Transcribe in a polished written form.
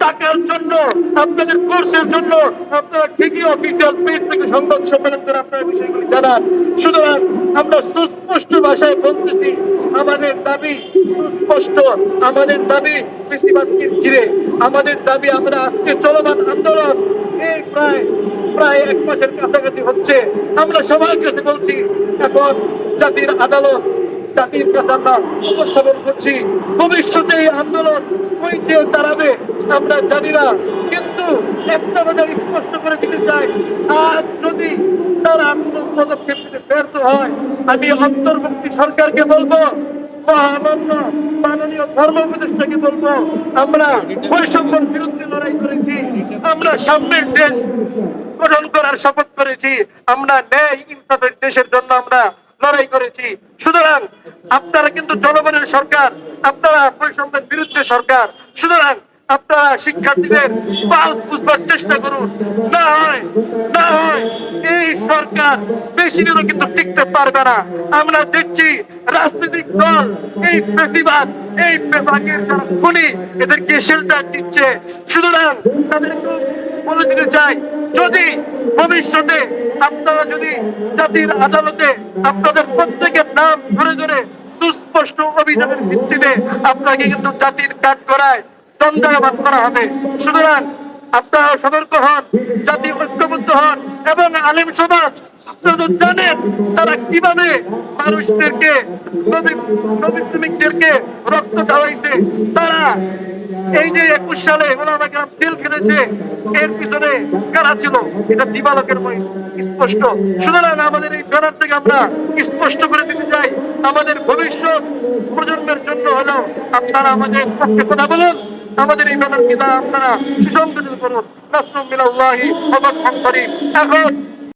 টাকার জন্য, আপনাদের কোর্সের জন্য আপনারা ঠিকই অফিসিয়াল পেজ থেকে সংবাদ সম্মেলন করে আপনারা বিষয়গুলি জানান। সুতরাং আমরা সুস্পষ্ট ভাষায় বলতেছি, আমাদের দাবি সুস্পষ্ট, আমাদের দাবি কৃষিবাদকে ঘিরে, আমাদের দাবি আমরা আজকে চলমান আন্দোলন এই প্রায় প্রায় 1 মাসের কাছাকাছি হচ্ছে। আমরা সবার কাছে বলছি, এখন জাতির আদালত, জাতির কাছে আমরা উপস্থাপন করছি। ভবিষ্যতে এই আন্দোলন কই যে দাঁড়াবে আমরা জানি না, কিন্তু একটা কথা স্পষ্ট করে দিতে চাই, আজ যদি তারা কোনো পদক্ষেপ নিতে ব্যর্থ হয়, আমি অন্তর্বর্তী সরকারকে বলবো, মহামান্য মাননীয় ধর্ম উপদেষ্টাকে বলবো, আমরা বৈষম্যের বিরুদ্ধে লড়াই করেছি, আমরা সামনের দেশ গঠন করার শপথ করেছি, আমরা ন্যায় ইনসাফের দেশের জন্য আমরা লড়াই করেছি। সুতরাং আপনারা কিন্তু জনগণের সরকার, আপনারা বৈষম্যের বিরুদ্ধে সরকার। সুতরাং আপনারা শিক্ষার্থীদের পালস বুঝবার চেষ্টা করুন। না হয় এই সরকার বেশি দিনও কিন্তু টিকতে পারবে না। আমরা দেখছি রাজনৈতিক দল এই ফ্যাসিবাদ, এই বিভাগের যারা খুনি, এদেরকে শেল্টার দিচ্ছে। সুতরাং তাদেরকে বলে দিতে চাই, যদি ভবিষ্যতে আপনারা যদি জাতির আদালতে আপনাদের প্রত্যেকের নাম ধরে ধরে সুস্পষ্ট অভিযোগের ভিত্তিতে আপনাকে কিন্তু জাতির কাজ করায় দণ্ডায়মান করা হবে। সুতরাং আপনারা সতর্ক হন, জাতি ঐক্যবদ্ধ হন, এবং আলেম সমাজ আপনারা তো জানেন তারা কিভাবে মানুষদেরকে, নবী প্রেমিকদেরকে রক্ত ঢালাইছে। তারা এই যে 21 সালে ওলামা কেরাম জেল খেটেছে, এর পিছনে কারা ছিল এটা দিবালকের স্পষ্ট। সুতরাং আমাদের এই ব্যানার থেকে আমরা স্পষ্ট করে দিতে চাই, আমাদের ভবিষ্যৎ প্রজন্মের জন্য হলেও আপনারা আমাদের পক্ষে কথা বলুন, আমাদের এই ব্যানারকে আপনারা সুসংগঠিত করুন। নাসরুম মিনাল্লাহি ওয়া ফাতহুন করিম। এখন